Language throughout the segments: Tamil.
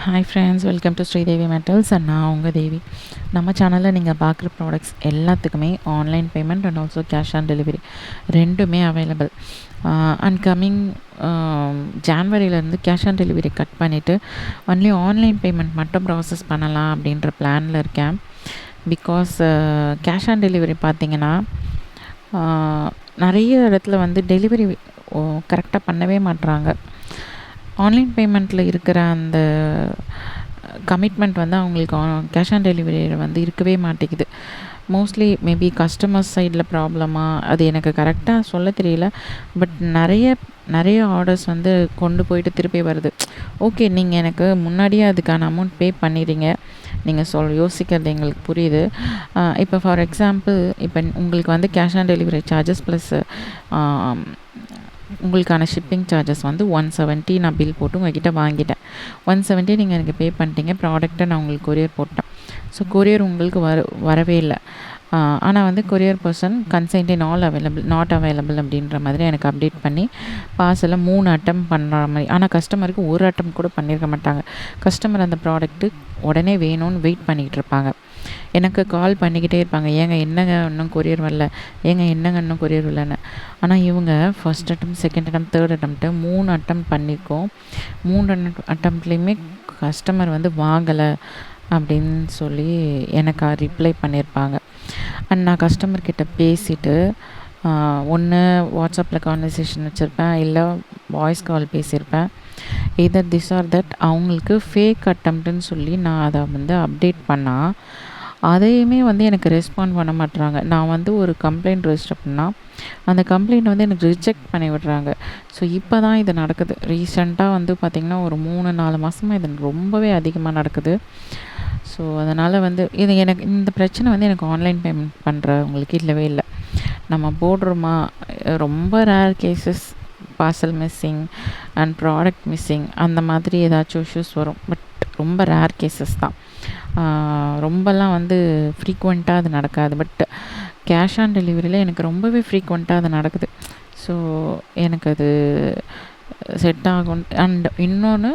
Hi friends, welcome to Sridevi metals and நான் உங்கள் தேவி. நம்ம சேனலில் நீங்கள் பார்க்குற ப்ராடக்ட்ஸ் எல்லாத்துக்குமே online payment and also cash on delivery ரெண்டுமே அவைலபிள். அண்ட் கம்மிங் ஜான்வரியிலேருந்து கேஷ் ஆன் டெலிவரி கட் பண்ணிவிட்டு ஒன்லி ஆன்லைன் பேமெண்ட் மட்டும் ப்ராசஸ் பண்ணலாம் அப்படின்ற பிளானில் இருக்கேன். பிகாஸ் கேஷ் ஆன் டெலிவரி பார்த்திங்கன்னா நிறைய இடத்துல வந்து டெலிவரி கரெக்டாக பண்ணவே மாட்றாங்க. ஆன்லைன் பேமெண்ட்டில் இருக்கிற அந்த கமிட்மெண்ட் வந்து அவங்களுக்கு கேஷ் ஆன் டெலிவரியில் வந்து இருக்கவே மாட்டேங்குது. மோஸ்ட்லி மேபி கஸ்டமர் சைடில் ப்ராப்ளமா, அது எனக்கு கரெக்டாக சொல்ல தெரியல. பட் நிறைய ஆர்டர்ஸ் வந்து கொண்டு போயிட்டு திருப்பி வருது. ஓகே, நீங்கள் எனக்கு முன்னாடியே அதுக்கான அமௌண்ட் பே பண்ணிடுறீங்க, நீங்கள் யோசிக்கிறது எங்களுக்கு புரியுது. இப்போ ஃபார் எக்ஸாம்பிள், இப்போ உங்களுக்கு வந்து cash on delivery charges plus உங்களுக்கான ஷிப்பிங் சார்ஜஸ் வந்து 170 நான் பில் போட்டு உங்கள்கிட்ட வாங்கிட்டேன். 170 நீங்கள் எனக்கு பே பண்ணிட்டீங்க. ப்ராடக்ட்டை நான் உங்களுக்கு கொரியர் போட்டேன். ஸோ கொரியர் உங்களுக்கு வரவே இல்லை. ஆனால் வந்து கொரியர் பர்சன் கன்சைன்ட் நாட் அவைலபிள் அப்படின்ற மாதிரி எனக்கு அப்டேட் பண்ணி பார்சலை 3 அட்டம் பண்ணுற மாதிரி. ஆனால் கஸ்டமருக்கு ஒரு அட்டம் கூட பண்ணியிருக்க மாட்டாங்க. கஸ்டமர் அந்த ப்ராடக்ட்டு உடனே வேணும்னு வெயிட் பண்ணிக்கிட்டு இருப்பாங்க. எனக்கு கால் பண்ணிக்கிட்டே இருப்பாங்க, ஏங்க என்னங்க இன்னும் கொரியர் வரல, ஏங்க என்னங்க இன்னும் கொரியர் வரலன்னு. ஆனால் இவங்க ஃபஸ்ட் அட்டம், செகண்ட் அட்டம், தேர்ட் அட்டம்ப்ட்டு 3 அட்டம் பண்ணியிருக்கோம். 3 அட்டம்ப்ட்லேயுமே கஸ்டமர் வந்து வாங்கலை அப்படின்னு சொல்லி எனக்கு ரிப்ளை பண்ணியிருப்பாங்க. அண்ட் நான் கஸ்டமர்கிட்ட பேசிவிட்டு ஒன்று வாட்ஸ்அப்பில் கான்வர்சேஷன் வச்சுருப்பேன், இல்லை வாய்ஸ் கால் பேசியிருப்பேன். எதர் திஸ் ஆர் தட் அவங்களுக்கு ஃபேக் அட்டம்ப்ட்டுன்னு சொல்லி நான் அதை வந்து அப்டேட் பண்ணால் அதையுமே வந்து எனக்கு ரெஸ்பாண்ட் பண்ண மாட்டுறாங்க. நான் வந்து ஒரு கம்ப்ளைண்ட் ரெஜிஸ்டர் பண்ணால் அந்த கம்ப்ளைண்ட் வந்து எனக்கு ரிஜெக்ட் பண்ணி விடுறாங்க. ஸோ இப்போ தான் இது நடக்குது. ரீசெண்டாக வந்து பார்த்திங்கன்னா ஒரு 3-4 மாதமாக இது ரொம்பவே அதிகமாக நடக்குது. ஸோ அதனால் வந்து எனக்கு இந்த பிரச்சனை வந்து எனக்கு ஆன்லைன் பேமெண்ட் பண்ணுறவங்களுக்கு இல்லவே இல்லை. நம்ம போடுறோமா, ரொம்ப rare cases parcel missing and product missing அந்த மாதிரி ஏதாச்சும் இஷ்யூஸ் வரும். பட் ரொம்ப ரேர் கேசஸ் தான். ரொம்பலாம் வந்து ஃப்ரீக்வெண்ட்டாக அது நடக்காது. பட் கேஷ் ஆன் டெலிவரியில் எனக்கு ரொம்பவே ஃப்ரீக்வெண்ட்டாக அது நடக்குது. ஸோ எனக்கு அது செட் ஆகும். அண்ட் இன்னொன்று,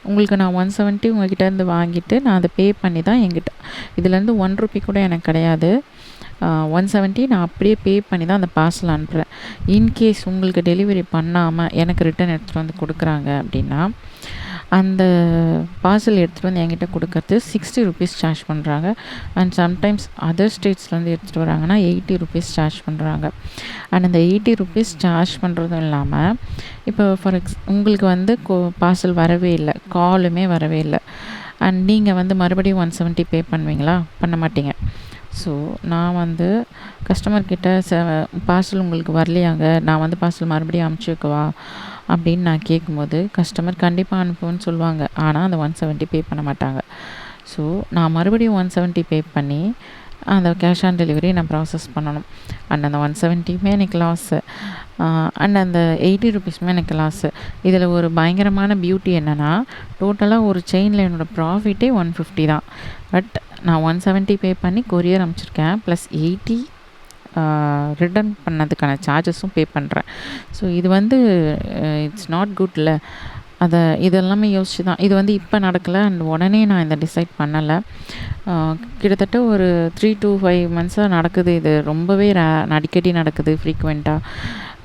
உங்களுக்கு நான் 170 உங்கள்கிட்டேருந்து வாங்கிட்டு நான் அதை பே பண்ணி தான் என்கிட்ட இதுலேருந்து 1 ரூபி கூட எனக்கு கிடையாது. 170 நான் அப்படியே பே பண்ணி தான் அந்த பார்சல் அனுப்புகிறேன். இன்கேஸ் உங்களுக்கு டெலிவரி பண்ணாமல் எனக்கு ரிட்டன் எடுத்துகிட்டு வந்து கொடுக்குறாங்க அப்படின்னா, அந்த பார்சல் எடுத்துகிட்டு வந்து என்கிட்ட கொடுக்கறது 60 ருபீஸ் சார்ஜ் பண்ணுறாங்க. அண்ட் சம்டைம்ஸ் அதர் ஸ்டேட்ஸ்லேருந்து எடுத்துகிட்டு வராங்கன்னா 80 ருபீஸ் சார்ஜ் பண்ணுறாங்க. அண்ட் அந்த 80 ருபீஸ் சார்ஜ் பண்ணுறதும் இல்லாமல், இப்போ உங்களுக்கு வந்து பார்சல் வரவே இல்லை, காலுமே வரவே இல்லை. அண்ட் நீங்கள் வந்து மறுபடியும் 170 பே பண்ணுவீங்களா? பண்ண மாட்டீங்க. ஸோ நான் வந்து கஸ்டமர்கிட்ட பார்சல் உங்களுக்கு வரலையாங்க, நான் வந்து பார்சல் மறுபடியும் அனுப்பிச்சி வைக்கவா அப்படின்னு நான் கேட்கும்போது கஸ்டமர் கண்டிப்பாக அனுப்புவேன்னு சொல்லுவாங்க. ஆனால் அந்த 170 பே பண்ண மாட்டாங்க. ஸோ நான் மறுபடியும் 170 பே பண்ணி அந்த கேஷ் ஆன் டெலிவரி நான் ப்ராசஸ் பண்ணணும். அண்ட் அந்த 170மே எனக்கு லாஸு. அண்ட் அந்த 80 ருபீஸுமே எனக்கு லாஸு. இதில் ஒரு பயங்கரமான பியூட்டி என்னென்னா, டோட்டலாக ஒரு செயினில் என்னோடய ப்ராஃபிட்டே 150 தான். பட் நான் 170 பே பண்ணி கொரியர் அனுப்பிச்சிருக்கேன், ப்ளஸ் 80 ரிட்டர்ன் பண்ணதுக்கான சார்ஜஸும் பே பண்ணுறேன். ஸோ இது வந்து இட்ஸ் நாட் குட்ல. இதெல்லாமே யோசிச்சு தான் இது வந்து இப்போ நடக்கலை. அண்ட் உடனே நான் இதை டிசைட் பண்ணலை. கிட்டத்தட்ட ஒரு 3 to 5 மந்த்ஸாக நடக்குது. இது ரொம்பவே அடிக்கடி நடக்குது, ஃப்ரீக்வெண்ட்டாக.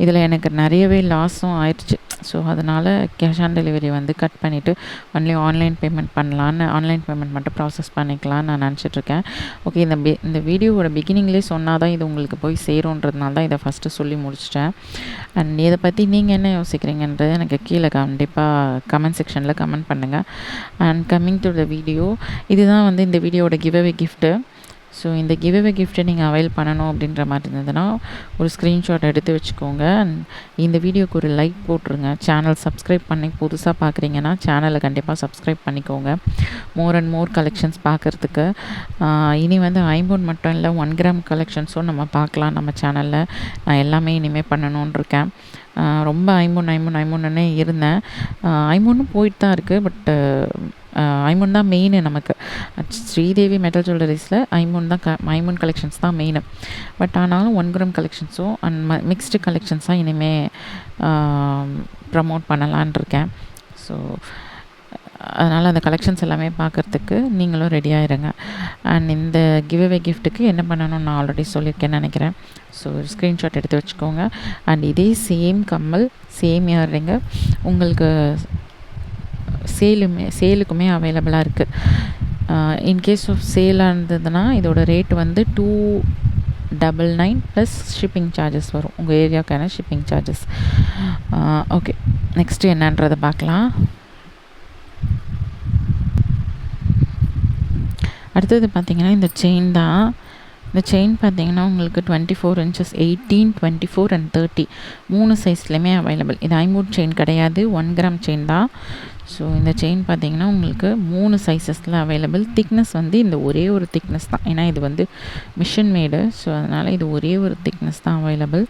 இதில் எனக்கு நிறையவே லாஸும் ஆயிடுச்சு. ஸோ அதனால் கேஷ் ஆன் டெலிவரி வந்து கட் பண்ணிவிட்டு ஒன்லி ஆன்லைன் பேமெண்ட் பண்ணலான்னு, ஆன்லைன் பேமெண்ட் மட்டும் ப்ராசஸ் பண்ணிக்கலான்னு நான் நினச்சிட்ருக்கேன். ஓகே, இந்த வீடியோவோட பிகினிங்லேயே சொன்னால் தான் இது உங்களுக்கு போய் சேருன்றதுனால தான் இதை ஃபஸ்ட்டு சொல்லி முடிச்சிட்டேன். அண்ட் இதை பற்றி நீங்கள் என்ன யோசிக்கிறீங்கன்றது எனக்கு கீழே கண்டிப்பாக கமெண்ட் செக்ஷனில் கமெண்ட் பண்ணுங்கள். And coming to the video, இதுதான் வந்து இந்த வீடியோவோட கிவ்அவே கிஃப்ட்டு. ஸோ இந்த கிவ்அவே கிஃப்ட்டை நீங்கள் அவைல் பண்ணணும் அப்படின்ற மாதிரி இருந்ததுன்னா ஒரு ஸ்க்ரீன்ஷாட் எடுத்து வச்சுக்கோங்க. இந்த வீடியோக்கு ஒரு லைக் போட்டுருங்க. சேனல் சப்ஸ்கிரைப் பண்ணி புதுசாக பார்க்குறீங்கன்னா சேனலை கண்டிப்பாக சப்ஸ்கிரைப் பண்ணிக்கோங்க. மோர் அண்ட் மோர் கலெக்ஷன்ஸ் பார்க்குறதுக்கு. இனி வந்து ஐம்பொன் மட்டும் இல்லை, 1 கிராம் கலெக்ஷன்ஸும் நம்ம பார்க்கலாம் நம்ம சேனலில். நான் எல்லாமே இனிமேல் பண்ணணுன்னு இருக்கேன். ரொம்ப ஐம்பொன்னே இருந்தேன். ஐம்பொன்னும் போயிட்டு தான் இருக்குது. பட் ஐம்பொன் தான் மெயின் நமக்கு. ஸ்ரீதேவி மெட்டல் ஜுவல்லரிஸில் ஐம்பொன் கலெக்ஷன்ஸ் தான் மெயின். பட் ஆனாலும் 1 கிராம் கலெக்ஷன்ஸும் அண்ட் மிக்ஸ்டு கலெக்ஷன்ஸாக இனிமேல் ப்ரமோட் பண்ணலான் இருக்கேன். ஸோ அதனால் அந்த கலெக்ஷன்ஸ் எல்லாமே பார்க்குறதுக்கு நீங்களும் ரெடியாக இருங்க. அண்ட் இந்த கிவ்அவே கிஃப்ட்டுக்கு என்ன பண்ணணும்னு நான் ஆல்ரெடி சொல்லியிருக்கேன்னு நினைக்கிறேன். ஸோ ஸ்க்ரீன்ஷாட் எடுத்து வச்சுக்கோங்க. அண்ட் இதே சேம் கம்மல், சேம் இயர்ரிங்கு உங்களுக்கு சேலுக்குமே அவைலபிளாக இருக்குது. இன்கேஸ் ஆஃப் சேலாக இருந்ததுன்னா இதோட ரேட் வந்து 299 ப்ளஸ் ஷிப்பிங் சார்ஜஸ் வரும். உங்கள் ஏரியாவுக்கான ஷிப்பிங் சார்ஜஸ். ஓகே, நெக்ஸ்ட்டு என்னன்றதை பார்க்கலாம். அடுத்தது பார்த்திங்கன்னா இந்த செயின் தான். இந்த செயின் பார்த்திங்கன்னா உங்களுக்கு 24 inches, 18, 24 அண்ட் 30 3 சைஸ்லையுமே அவைலபிள். இது ஐமூட் செயின் கிடையாது, 1 கிராம் செயின் தான். ஸோ இந்த செயின் பார்த்திங்கன்னா உங்களுக்கு 3 சைஸஸில் அவைலபிள். திக்னஸ் வந்து இந்த ஒரே ஒரு திக்னஸ் தான், ஏன்னா இது வந்து மிஷின் மேடு. ஸோ அதனால் இது ஒரே ஒரு திக்னஸ் தான் அவைலபிள்.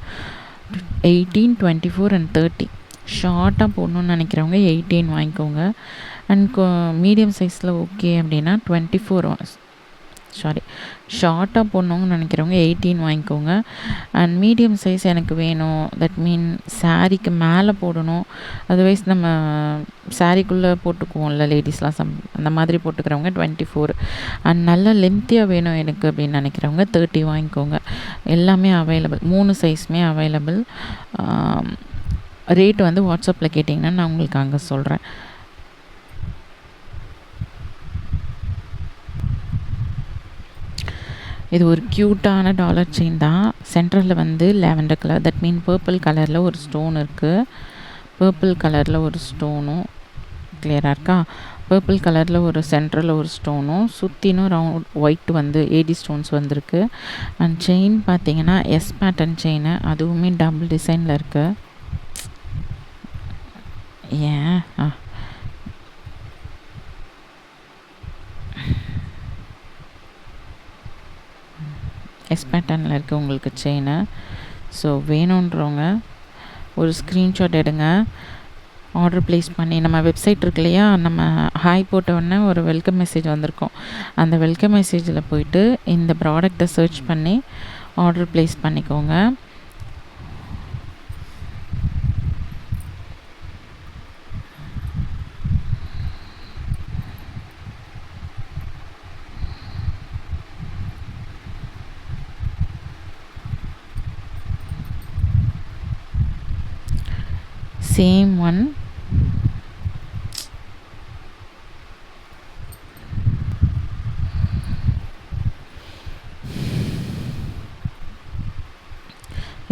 18, 24 அண்ட் 30 ஷார்ட்டாக போடணுன்னு நினைக்கிறவங்க 18 வாங்கிக்கோங்க. அண்ட் மீடியம் சைஸில் ஓகே அப்படின்னா 24 ஷார்ட்டாக போடணுன்னு நினைக்கிறவங்க 18 வாங்கிக்கோங்க. அண்ட் மீடியம் சைஸ் எனக்கு வேணும், தட் மீன் சாரீக்கு மேலே போடணும், அதர்வைஸ் நம்ம சாரீக்குள்ளே போட்டுக்குவோம்ல லேடிஸ்லாம், அந்த மாதிரி போட்டுக்கிறவங்க 24. அண்ட் நல்ல லென்த்தியாக வேணும் எனக்கு அப்படின்னு நினைக்கிறவங்க 30 வாங்கிக்கோங்க. எல்லாமே அவைலபிள், 3 சைஸுமே அவைலபிள். ரேட் வந்து வாட்ஸ்அப்பில் கேட்டிங்கன்னா நான் உங்களுக்கு அங்கே சொல்கிறேன். இது ஒரு க்யூட்டான டாலர் செயின் தான். சென்டரில் வந்து lavender colour, that mean purple கலரில் ஒரு ஸ்டோன் இருக்குது. பர்பிள் கலரில் ஒரு ஸ்டோனும் கிளியராக இருக்கா? பர்பிள் கலரில் ஒரு சென்டரில் ஒரு ஸ்டோனும், சுற்றினும் ரவுண்ட் ஒயிட் வந்து ஏடி ஸ்டோன்ஸ் வந்திருக்கு. அண்ட் செயின் பார்த்திங்கன்னா எஸ் பேட்டர்ன் செயின், அதுவுமே டபுள் டிசைனில் இருக்குது. ஏன் எஸ் பேட்டர்னில் இருக்குது உங்களுக்கு செயினு. ஸோ வேணுன்றவங்க ஒரு ஸ்க்ரீன்ஷாட் எடுங்க, ஆர்டர் ப்ளேஸ் பண்ணி நம்ம வெப்சைட் இருக்கு இல்லையா, நம்ம ஹாய் போட்ட உடனே ஒரு வெல்கம் மெசேஜ் வந்திருக்கும். அந்த வெல்கம் மெசேஜில் போயிட்டு இந்த ப்ராடக்டை சர்ச் பண்ணி ஆர்டர் ப்ளேஸ் பண்ணிக்கோங்க. Same one.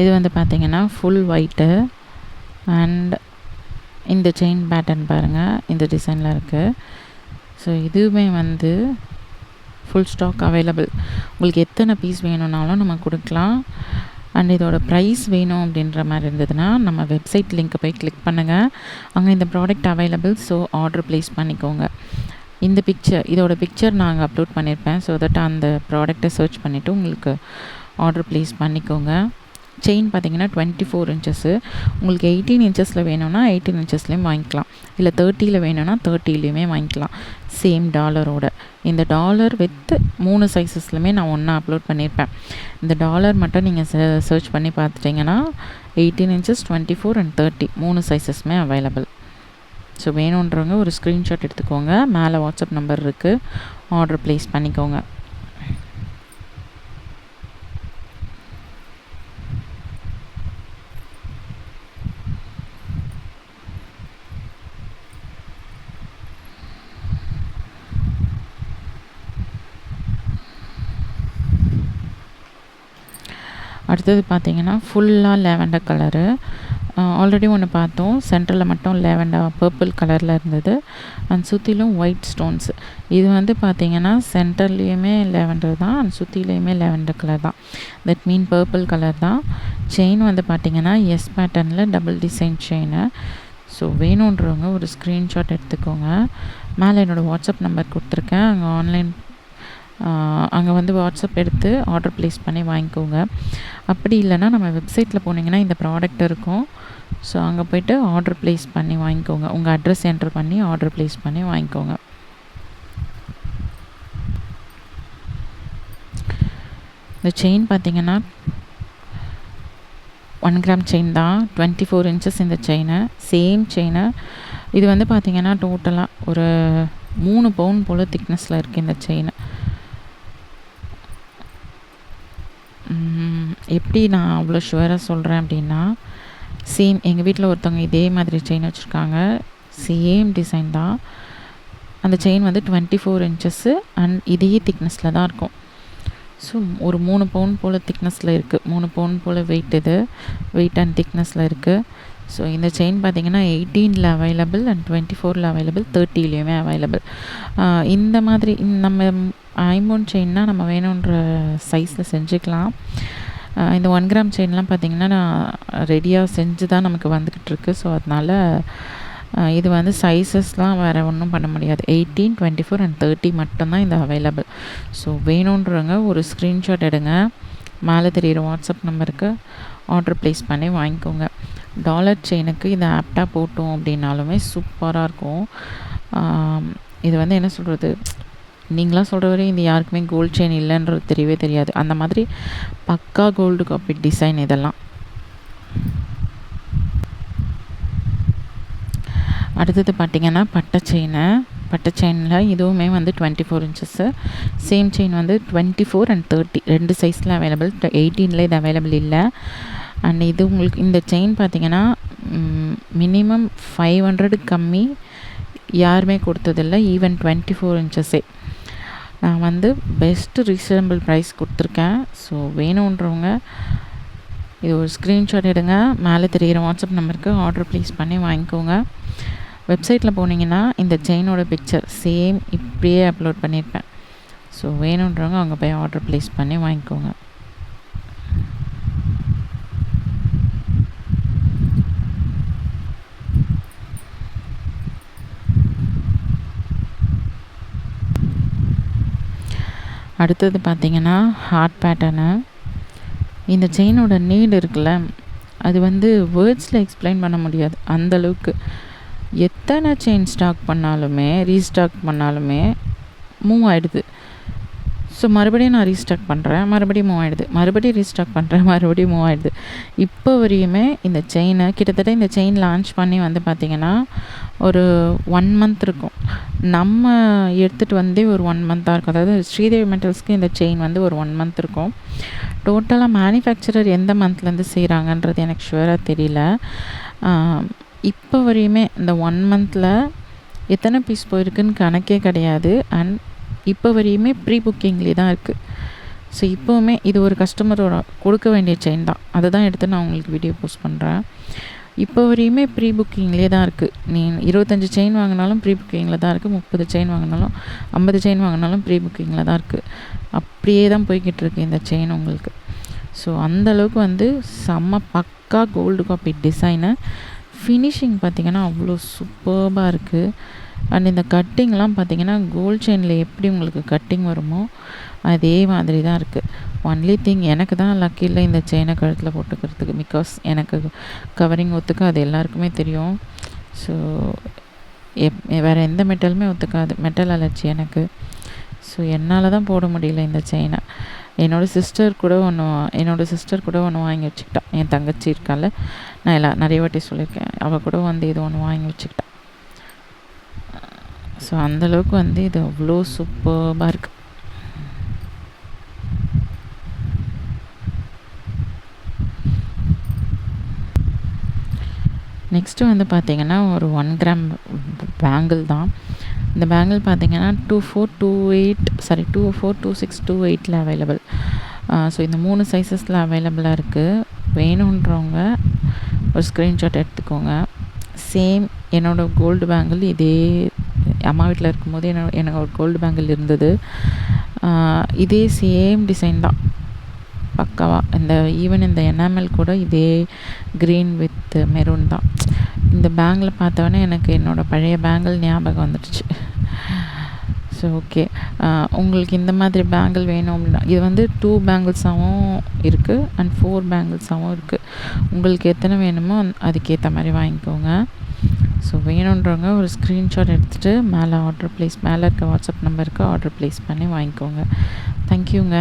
இது வந்து பார்த்திங்கன்னா ஃபுல் ஒயிட்டு. அண்ட் இந்த செயின் பேட்டர்ன் பாருங்கள், இந்த டிசைனில் இருக்குது. ஸோ இதுவுமே வந்து ஃபுல் ஸ்டாக் அவைலபிள். உங்களுக்கு எத்தனை பீஸ் வேணும்னாலும் நம்ம கொடுக்கலாம். அண்ட் இதோட ப்ரைஸ் வேணும் அப்படின்ற மாதிரி இருந்ததுன்னா நம்ம வெப்சைட் லிங்க்கை போய் கிளிக் பண்ணுங்கள், அங்கே இந்த product available. So order place பண்ணிக்கோங்க. இந்த இதோட பிக்சர் நாங்கள் அப்லோட் பண்ணியிருப்பேன். ஸோ தட் அந்த ப்ராடக்டை சர்ச் பண்ணிவிட்டு உங்களுக்கு ஆர்டர் ப்ளேஸ் பண்ணிக்கோங்க. செயின் பார்த்திங்கன்னா 24 inches. உங்களுக்கு 18 inchஸில் வேணும்னா 18 inchஸ்லேயும் வாங்கிக்கலாம், இல்லை 30ல் வேணும்னா 30லேயுமே வாங்கிக்கலாம், சேம் டாலரோட. இந்த டாலர் வித் 3 சைஸஸ்லையுமே நான் ஒன்றா அப்லோட் பண்ணியிருப்பேன். இந்த டாலர் மட்டும் நீங்கள் சர்ச் பண்ணி பார்த்துட்டிங்கன்னா 18 inches, 24 அண்ட் 30 3 சைஸஸ்மே அவைலபிள். ஸோ வேணுன்றவங்க ஒரு ஸ்க்ரீன்ஷாட் எடுத்துக்கோங்க, மேலே வாட்ஸ்அப் நம்பர் இருக்குது, ஆர்டர் ப்ளேஸ் பண்ணிக்கோங்க. அடுத்தது பார்த்திங்கன்னா ஃபுல்லாக லேவெண்டர் கலரு. ஆல்ரெடி ஒன்று பார்த்தோம், சென்டரில் மட்டும் லேவெண்டர் பர்பிள் கலரில் இருந்தது. அண்ட் சுற்றிலும் ஒயிட் ஸ்டோன்ஸ். இது வந்து பார்த்திங்கன்னா சென்டர்லேயுமே லேவெண்டர் தான், அண்ட் சுற்றிலையுமே லேவெண்டர் கலர் தான், தட் மீன் பர்பிள் கலர் தான். செயின் வந்து பார்த்திங்கன்னா எஸ் பேட்டர்னில் டபுள் டிசைன் செயின். ஸோ வேணுன்றவங்க ஒரு ஸ்க்ரீன்ஷாட் எடுத்துக்கோங்க, மேலே என்னோடய வாட்ஸ்அப் நம்பர் கொடுத்துருக்கேன், அங்கே வந்து வாட்ஸ்அப் எடுத்து ஆர்டர் ப்ளேஸ் பண்ணி வாங்கிக்கோங்க. அப்படி இல்லைன்னா நம்ம வெப்சைட்டில் போனீங்கன்னா இந்த ப்ராடக்ட் இருக்கும். ஸோ அங்கே போய்ட்டு ஆர்டர் ப்ளேஸ் பண்ணி வாங்கிக்கோங்க, உங்கள் அட்ரஸ் என்ட்ரு பண்ணி ஆர்டர் ப்ளேஸ் பண்ணி வாங்கிக்கோங்க. இந்த செயின் பார்த்திங்கன்னா 1 கிராம் செயின் தான், 24 inches இந்த செயினை. சேம் செயினை இது வந்து பார்த்திங்கன்னா டோட்டலாக ஒரு 3 பவுன் போல் திக்னஸில் இருக்குது இந்த செயின். எப்படி நான் அவ்வளோ ஷுவராக சொல்கிறேன் அப்படின்னா, சேம் எங்கள் வீட்டில் ஒருத்தவங்க இதே மாதிரி செயின் வச்சுருக்காங்க. சேம் டிசைன் தான். அந்த செயின் வந்து 24 இன்ச்சஸ்ஸு அண்ட் இதே திக்னஸில் தான் இருக்கும். ஸோ ஒரு 3 பவுன் போல் திக்னஸில் இருக்குது. 3 பவுன் போல் வெயிட் அண்ட் திக்னஸில் இருக்குது. ஸோ இந்த செயின் பார்த்திங்கன்னா 18ல் அவைலபிள் அண்ட் 24ல் அவைலபிள், 30லேயுமே அவைலபிள். இந்த மாதிரி நம்ம ஐம்பொன் செயின்னா நம்ம வேணுன்ற சைஸில் செஞ்சுக்கலாம். இந்த 1 கிராம் செயின்லாம் பார்த்திங்கன்னா நான் ரெடியாக செஞ்சு தான் நமக்கு வந்துக்கிட்டுருக்கு. ஸோ அதனால் இது வந்து சைஸஸ்லாம் வேறு ஒன்றும் பண்ண முடியாது. 18, 24 அண்ட் 30 மட்டும்தான் இந்த அவைலபிள். ஸோ வேணுன்றவங்க ஒரு ஸ்க்ரீன்ஷாட் எடுங்க, மேலே தெரிகிற வாட்ஸ்அப் நம்பருக்கு ஆர்டர் ப்ளேஸ் பண்ணி வாங்கிக்கோங்க. டாலர் செயினுக்கு இதை ஆப்டாக போட்டோம் அப்படின்னாலுமே சூப்பராக இருக்கும். இது வந்து என்ன சொல்கிறது, நீங்களாம் சொல்கிற வரையும் இது யாருக்குமே கோல்டு செயின் இல்லைன்றது தெரியவே தெரியாது. அந்த மாதிரி பக்கா கோல்டு காப்பி டிசைன் இதெல்லாம். அடுத்தது பார்த்திங்கன்னா பட்டை செயினில் இதுவுமே வந்து 24 இன்ச்சஸ்ஸு. சேம் செயின் வந்து 24 அண்ட் 30 2 சைஸில் அவைலபிள். 18ல் இது அவைலபிள் இல்லை. அண்ட் இது உங்களுக்கு இந்த செயின் பார்த்திங்கன்னா மினிமம் 500 கம்மி யாருமே கொடுத்ததில்லை. ஈவன் 24 இன்ச்சஸே நான் வந்து பெஸ்ட்டு ரீசனபிள் ப்ரைஸ் கொடுத்துருக்கேன். ஸோ வேணுன்றவங்க இது ஒரு ஸ்க்ரீன்ஷாட் எடுங்க, மேலே தெரிகிற வாட்ஸ்அப் நம்பருக்கு ஆர்டர் ப்ளேஸ் பண்ணி வாங்கிக்கோங்க. வெப்சைட்டில் போனீங்கன்னா இந்த செயினோட பிக்சர் சேம் இப்படியே அப்லோட் பண்ணியிருப்பேன். ஸோ வேணுன்றவங்க அங்கே போய் ஆர்டர் ப்ளேஸ் பண்ணி வாங்கிக்கோங்க. அடுத்தது பார்த்திங்கன்னா ஹார்ட் பேட்டர்னு. இந்த செயினோட நீடு இருக்குல்ல, அது வந்து வேர்ட்ஸில் எக்ஸ்பிளைன் பண்ண முடியாது. அந்தளவுக்கு எத்தனை செயின் ஸ்டாக் பண்ணாலுமே ரீஸ்டாக் பண்ணாலுமே மூவ் ஆகிடுது. ஸோ மறுபடியும் நான் ரீஸ்டாக் பண்ணுறேன், மறுபடியும் மூவ் ஆகிடுது, மறுபடியும் ரீஸ்டாக் பண்ணுறேன், மறுபடியும் மூவ் ஆகிடுது. இப்போ வரையுமே இந்த செயினை கிட்டத்தட்ட இந்த செயின் லான்ச் பண்ணி வந்து பார்த்திங்கன்னா ஒரு 1 மந்த் இருக்கும். நம்ம எடுத்துகிட்டு வந்தே ஒரு 1 மந்த்தாக இருக்கும். அதாவது ஸ்ரீதேவி மெட்டல்ஸ்க்கு இந்த செயின் வந்து ஒரு 1 மந்த் இருக்கும். டோட்டலாக மேனுஃபேக்சரர் எந்த மந்த்லேருந்து செய்கிறாங்கன்றது எனக்கு ஷுவராக தெரியல. இப்போ வரையுமே இந்த 1 மந்தில் எத்தனை பீஸ் போயிருக்குன்னு கணக்கே கிடையாது. அண்ட் இப்போ வரையுமே ப்ரீ புக்கிங்லேயே தான் இருக்குது. ஸோ இப்போவுமே இது ஒரு கஸ்டமரோட கொடுக்க வேண்டிய செயின் தான், அதை தான் எடுத்து நான் உங்களுக்கு வீடியோ போஸ்ட் பண்ணுறேன். இப்போ வரையுமே ப்ரீ புக்கிங்லேயே தான் இருக்குது. நீ 25 செயின் வாங்கினாலும் ப்ரீ புக்கிங்கில் தான் இருக்குது, 30 செயின் வாங்கினாலும் 50 செயின் வாங்கினாலும் ப்ரீ புக்கிங்கில் தான் இருக்குது. அப்படியே தான் போய்கிட்டு இருக்குது இந்த செயின் உங்களுக்கு. ஸோ அந்தளவுக்கு வந்து செம்ம பக்கா கோல்டு காப்பி டிசைனு. ஃபினிஷிங் பார்த்திங்கன்னா அவ்வளோ சூப்பர்பாக இருக்குது. அண்ட் இந்த கட்டிங்லாம் பார்த்திங்கன்னா கோல்டு செயினில் எப்படி உங்களுக்கு கட்டிங் வருமோ அதே மாதிரி தான் இருக்குது. ஒன்லி திங் எனக்கு தான் லக்கி இல்லை இந்த செயினை கழுத்தில் போட்டுக்கிறதுக்கு. பிகாஸ் எனக்கு கவரிங் ஒத்துக்க அது எல்லாருக்குமே தெரியும். ஸோ வேறு எந்த மெட்டலுமே ஒத்துக்காது, மெட்டல் அலர்ஜி எனக்கு. ஸோ என்னால் தான் போட முடியல இந்த செயினை. என்னோடய சிஸ்டர் கூட ஒன்று வாங்கி வச்சுக்கிட்டான். என் தங்கச்சி இருக்கால, நான் நிறைய வாட்டி சொல்லியிருக்கேன், அவள் கூட வந்து இது ஒன்று வாங்கி வச்சுக்கிட்டான். ஸோ அந்தளவுக்கு வந்து இது அவ்வளோ சூப்பராக இருக்குது. நெக்ஸ்ட்டு வந்து பார்த்திங்கன்னா ஒரு 1 கிராம் பேங்கிள் தான். இந்த பேங்கிள் பார்த்திங்கன்னா 2426 28 அவைலபிள். ஸோ இந்த 3 சைஸஸில் அவைலபிளாக இருக்குது. வேணுன்றவங்க ஒரு ஸ்க்ரீன்ஷாட் எடுத்துக்கோங்க. சேம் என்னோடய கோல்டு பேங்கிள் இதே அம்மா வீட்டில் இருக்கும்போது எனக்கு ஒரு கோல்டு பேங்கிள் இருந்தது. இதே சேம் டிசைன் தான் பக்காவாக. ஈவன் இந்த எனாமல் கூட இதே க்ரீன் வித் மெரூன் தான். இந்த பேங்கில் பார்த்தோன்னே எனக்கு என்னோடய பழைய பேங்கிள் ஞாபகம் வந்துடுச்சு. ஸோ ஓகே, உங்களுக்கு இந்த மாதிரி பேங்கிள் வேணும் அப்படின்னா இது வந்து 2 பேங்கிள்ஸாகவும் இருக்குது அண்ட் 4 பேங்கிள்ஸாகவும் இருக்குது. உங்களுக்கு எத்தனை வேணுமோ அதுக்கேற்ற மாதிரி வாங்கிக்கோங்க. ஸோ வேணுன்றவங்க ஒரு ஸ்க்ரீன்ஷாட் எடுத்துகிட்டு மேலே இருக்க வாட்ஸ்அப் நம்பருக்கு ஆர்டர் ப்ளேஸ் பண்ணி வாங்கிக்கோங்க. தேங்க்யூங்க.